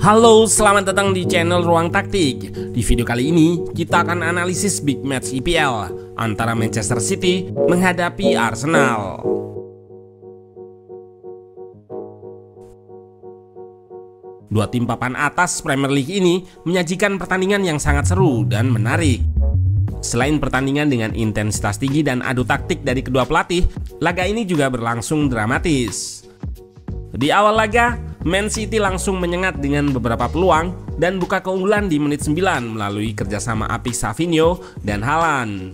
Halo, selamat datang di channel Ruang Taktik. Di video kali ini, kita akan analisis big match IPL antara Manchester City menghadapi Arsenal. Dua tim papan atas Premier League ini menyajikan pertandingan yang sangat seru dan menarik. Selain pertandingan dengan intensitas tinggi dan adu taktik dari kedua pelatih, laga ini juga berlangsung dramatis. Di awal laga, Man City langsung menyengat dengan beberapa peluang dan buka keunggulan di menit 9 melalui kerjasama apik Savinho dan Haaland.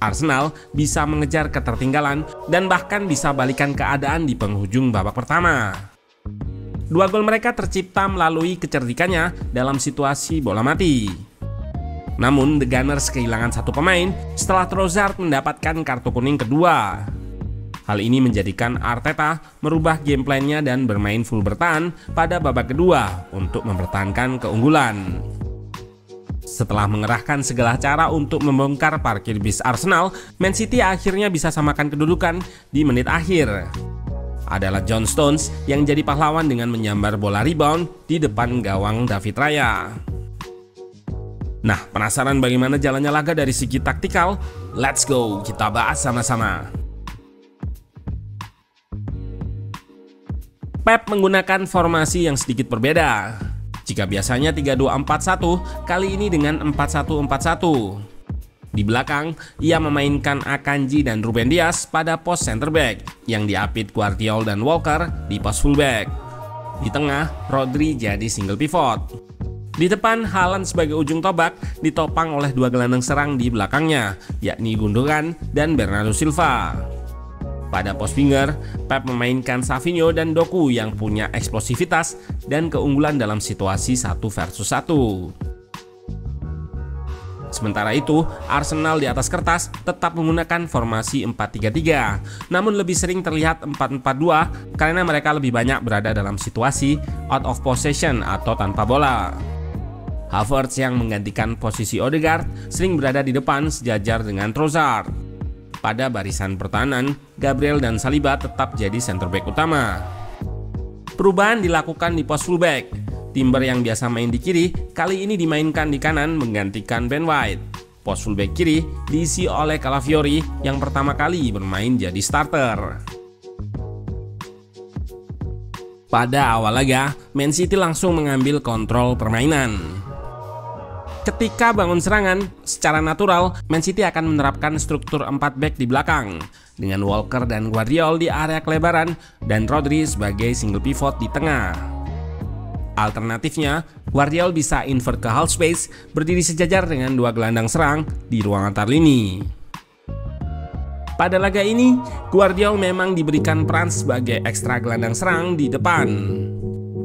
Arsenal bisa mengejar ketertinggalan dan bahkan bisa balikan keadaan di penghujung babak pertama. Dua gol mereka tercipta melalui kecerdikannya dalam situasi bola mati. Namun The Gunners kehilangan satu pemain setelah Trossard mendapatkan kartu kuning kedua. Hal ini menjadikan Arteta merubah game plan-nya dan bermain full bertahan pada babak kedua untuk mempertahankan keunggulan. Setelah mengerahkan segala cara untuk membongkar parkir bis Arsenal, Man City akhirnya bisa samakan kedudukan di menit akhir. Adalah John Stones yang jadi pahlawan dengan menyambar bola rebound di depan gawang David Raya. Nah, penasaran bagaimana jalannya laga dari segi taktikal? Let's go, kita bahas sama-sama. Pep menggunakan formasi yang sedikit berbeda. Jika biasanya 3-2-4-1, kali ini dengan 4-1-4-1. Di belakang, ia memainkan Akanji dan Ruben Dias pada pos center back, yang diapit Gvardiol dan Walker di pos fullback. Di tengah, Rodri jadi single pivot. Di depan, Haaland sebagai ujung tombak ditopang oleh dua gelandang serang di belakangnya, yakni Gundogan dan Bernardo Silva. Pada pos winger, Pep memainkan Savinho dan Doku yang punya eksplosivitas dan keunggulan dalam situasi 1 versus 1. Sementara itu, Arsenal di atas kertas tetap menggunakan formasi 4-3-3, namun lebih sering terlihat 4-4-2 karena mereka lebih banyak berada dalam situasi out of possession atau tanpa bola. Havertz yang menggantikan posisi Odegaard sering berada di depan sejajar dengan Trossard. Pada barisan pertahanan, Gabriel dan Saliba tetap jadi center back utama. Perubahan dilakukan di pos fullback. Timber yang biasa main di kiri, kali ini dimainkan di kanan menggantikan Ben White. Pos fullback kiri diisi oleh Calafiori yang pertama kali bermain jadi starter. Pada awal laga, Man City langsung mengambil kontrol permainan. Ketika bangun serangan, secara natural, Man City akan menerapkan struktur 4 back di belakang, dengan Walker dan Gvardiol di area kelebaran dan Rodri sebagai single pivot di tengah. Alternatifnya, Gvardiol bisa invert ke half space, berdiri sejajar dengan dua gelandang serang di ruang antar lini. Pada laga ini, Gvardiol memang diberikan peran sebagai ekstra gelandang serang di depan.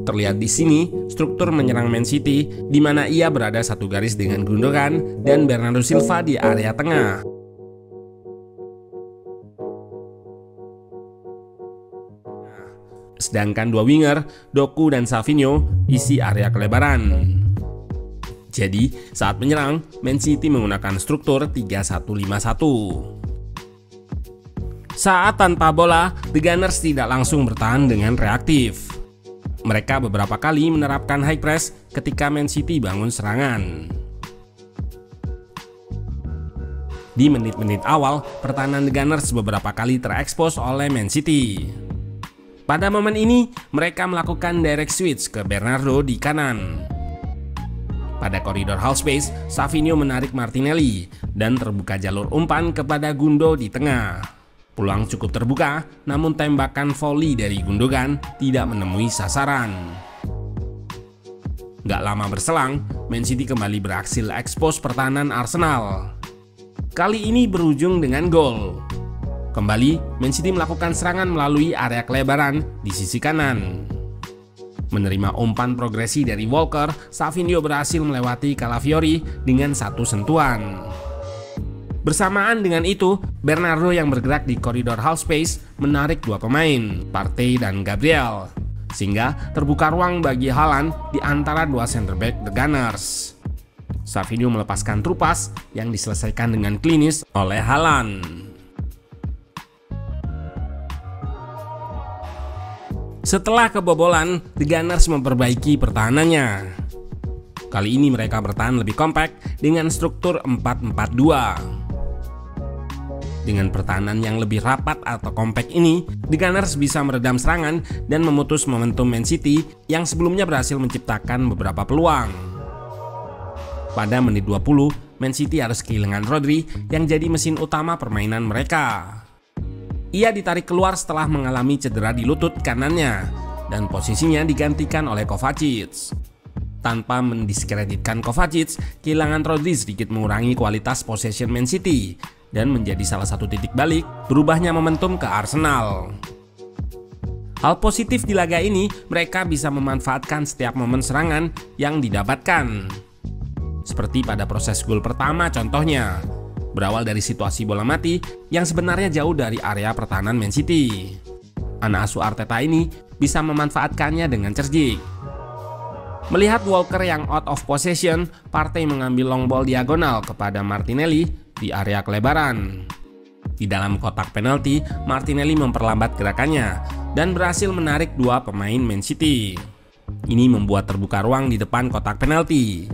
Terlihat di sini struktur menyerang Man City di mana ia berada satu garis dengan Gundogan dan Bernardo Silva di area tengah. Sedangkan dua winger, Doku dan Savinho, isi area kelebaran. Jadi, saat menyerang, Man City menggunakan struktur 3-1-5-1. Saat tanpa bola, The Gunners tidak langsung bertahan dengan reaktif. Mereka beberapa kali menerapkan high press ketika Man City bangun serangan. Di menit-menit awal, pertahanan The Gunners beberapa kali terekspos oleh Man City. Pada momen ini, mereka melakukan direct switch ke Bernardo di kanan. Pada koridor half space, Savinho menarik Martinelli dan terbuka jalur umpan kepada Gundo di tengah. Peluang cukup terbuka, namun tembakan volley dari Gundogan tidak menemui sasaran. Gak lama berselang, Man City kembali berhasil ekspos pertahanan Arsenal. Kali ini berujung dengan gol. Kembali, Man City melakukan serangan melalui area kelebaran di sisi kanan. Menerima umpan progresi dari Walker, Savinho berhasil melewati Calafiori dengan satu sentuhan. Bersamaan dengan itu, Bernardo yang bergerak di koridor half space menarik dua pemain, Partey dan Gabriel, sehingga terbuka ruang bagi Haaland di antara dua center back The Gunners. Savinho melepaskan trupas yang diselesaikan dengan klinis oleh Haaland. Setelah kebobolan, The Gunners memperbaiki pertahanannya. Kali ini mereka bertahan lebih kompak dengan struktur 4-4-2. Dengan pertahanan yang lebih rapat atau kompak ini, The Gunners bisa meredam serangan dan memutus momentum Man City yang sebelumnya berhasil menciptakan beberapa peluang. Pada menit 20, Man City harus kehilangan Rodri yang jadi mesin utama permainan mereka. Ia ditarik keluar setelah mengalami cedera di lutut kanannya dan posisinya digantikan oleh Kovacic. Tanpa mendiskreditkan Kovacic, kehilangan Rodri sedikit mengurangi kualitas possession Man City dan menjadi salah satu titik balik berubahnya momentum ke Arsenal. Hal positif di laga ini, mereka bisa memanfaatkan setiap momen serangan yang didapatkan. Seperti pada proses gol pertama contohnya, berawal dari situasi bola mati yang sebenarnya jauh dari area pertahanan Man City. Anak asuh Arteta ini bisa memanfaatkannya dengan cerdik. Melihat Walker yang out of possession, Partey mengambil long ball diagonal kepada Martinelli di area kelebaran. Di dalam kotak penalti, Martinelli memperlambat gerakannya dan berhasil menarik dua pemain Man City. Ini membuat terbuka ruang di depan kotak penalti.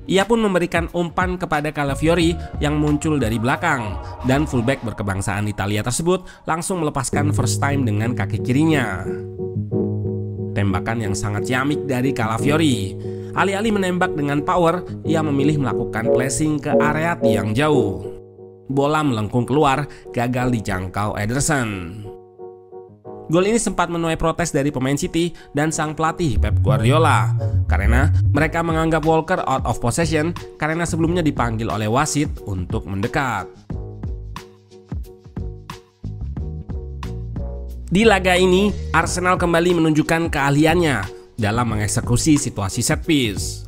Ia pun memberikan umpan kepada Calafiori yang muncul dari belakang, dan fullback berkebangsaan Italia tersebut langsung melepaskan first time dengan kaki kirinya. Tembakan yang sangat ciamik dari Calafiori. Alih-alih menembak dengan power, ia memilih melakukan flashing ke area tiang jauh. Bola melengkung keluar, gagal dijangkau Ederson. Gol ini sempat menuai protes dari pemain City dan sang pelatih Pep Guardiola karena mereka menganggap Walker out of possession karena sebelumnya dipanggil oleh wasit untuk mendekat. Di laga ini, Arsenal kembali menunjukkan keahliannya dalam mengeksekusi situasi set piece.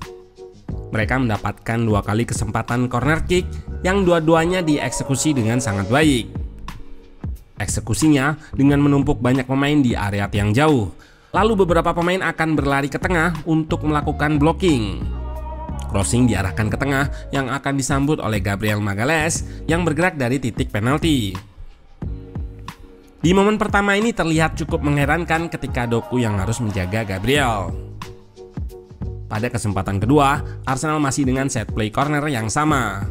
Mereka mendapatkan 2 kali kesempatan corner kick yang dua-duanya dieksekusi dengan sangat baik. Eksekusinya dengan menumpuk banyak pemain di area tiang jauh. Lalu beberapa pemain akan berlari ke tengah untuk melakukan blocking. Crossing diarahkan ke tengah yang akan disambut oleh Gabriel Magalhaes yang bergerak dari titik penalti. Di momen pertama ini terlihat cukup mengherankan ketika Doku yang harus menjaga Gabriel. Pada kesempatan kedua, Arsenal masih dengan set play corner yang sama.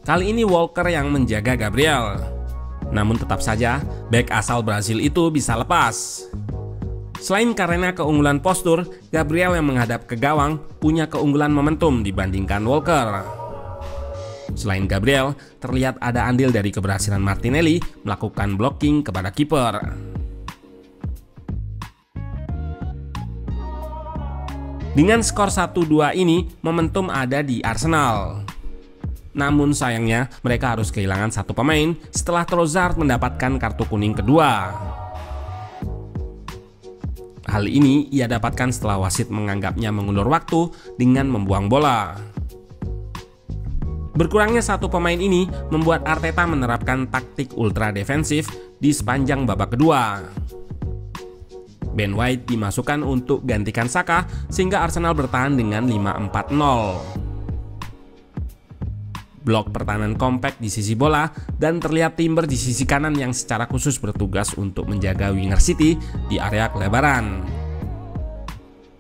Kali ini Walker yang menjaga Gabriel. Namun tetap saja, bek asal Brasil itu bisa lepas. Selain karena keunggulan postur, Gabriel yang menghadap ke gawang punya keunggulan momentum dibandingkan Walker. Selain Gabriel, terlihat ada andil dari keberhasilan Martinelli melakukan blocking kepada kiper. Dengan skor 1-2 ini, momentum ada di Arsenal. Namun sayangnya mereka harus kehilangan satu pemain setelah Trossard mendapatkan kartu kuning kedua. Hal ini ia dapatkan setelah wasit menganggapnya mengulur waktu dengan membuang bola. Berkurangnya satu pemain ini membuat Arteta menerapkan taktik ultra defensif di sepanjang babak kedua. Ben White dimasukkan untuk gantikan Saka sehingga Arsenal bertahan dengan 5-4-0. Blok pertahanan kompak di sisi bola dan terlihat Timber di sisi kanan yang secara khusus bertugas untuk menjaga winger City di area kelebaran.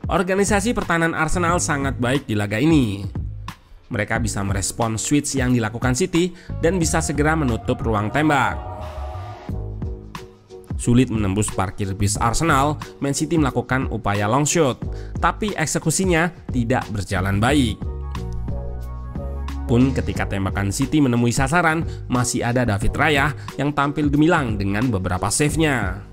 Organisasi pertahanan Arsenal sangat baik di laga ini. Mereka bisa merespon switch yang dilakukan City dan bisa segera menutup ruang tembak. Sulit menembus parkir bis Arsenal, Man City melakukan upaya long shot, tapi eksekusinya tidak berjalan baik. Pun ketika tembakan City menemui sasaran, masih ada David Raya yang tampil gemilang dengan beberapa save-nya.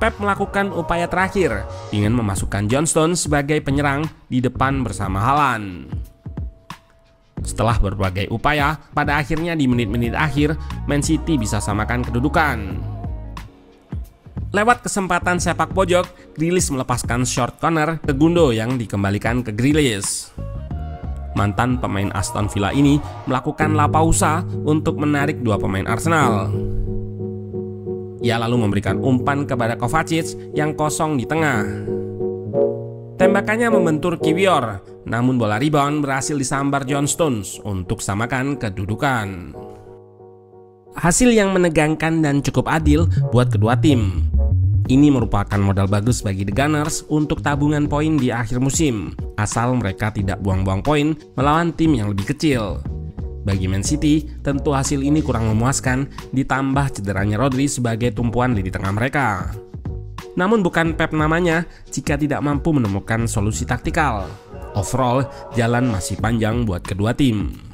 Pep melakukan upaya terakhir dengan memasukkan John Stones sebagai penyerang di depan bersama Haaland. Setelah berbagai upaya, pada akhirnya di menit-menit akhir, Man City bisa samakan kedudukan. Lewat kesempatan sepak pojok, Grealish melepaskan short corner ke Gundo yang dikembalikan ke Grealish. Mantan pemain Aston Villa ini melakukan la pausa untuk menarik dua pemain Arsenal. Ia lalu memberikan umpan kepada Kovacic yang kosong di tengah. Tembakannya membentur Kiwior, namun bola rebound berhasil disambar John Stones untuk samakan kedudukan. Hasil yang menegangkan dan cukup adil buat kedua tim. Ini merupakan modal bagus bagi The Gunners untuk tabungan poin di akhir musim, asal mereka tidak buang-buang poin melawan tim yang lebih kecil. Bagi Man City, tentu hasil ini kurang memuaskan, ditambah cederanya Rodri sebagai tumpuan lini tengah mereka. Namun bukan Pep namanya jika tidak mampu menemukan solusi taktikal. Overall, jalan masih panjang buat kedua tim.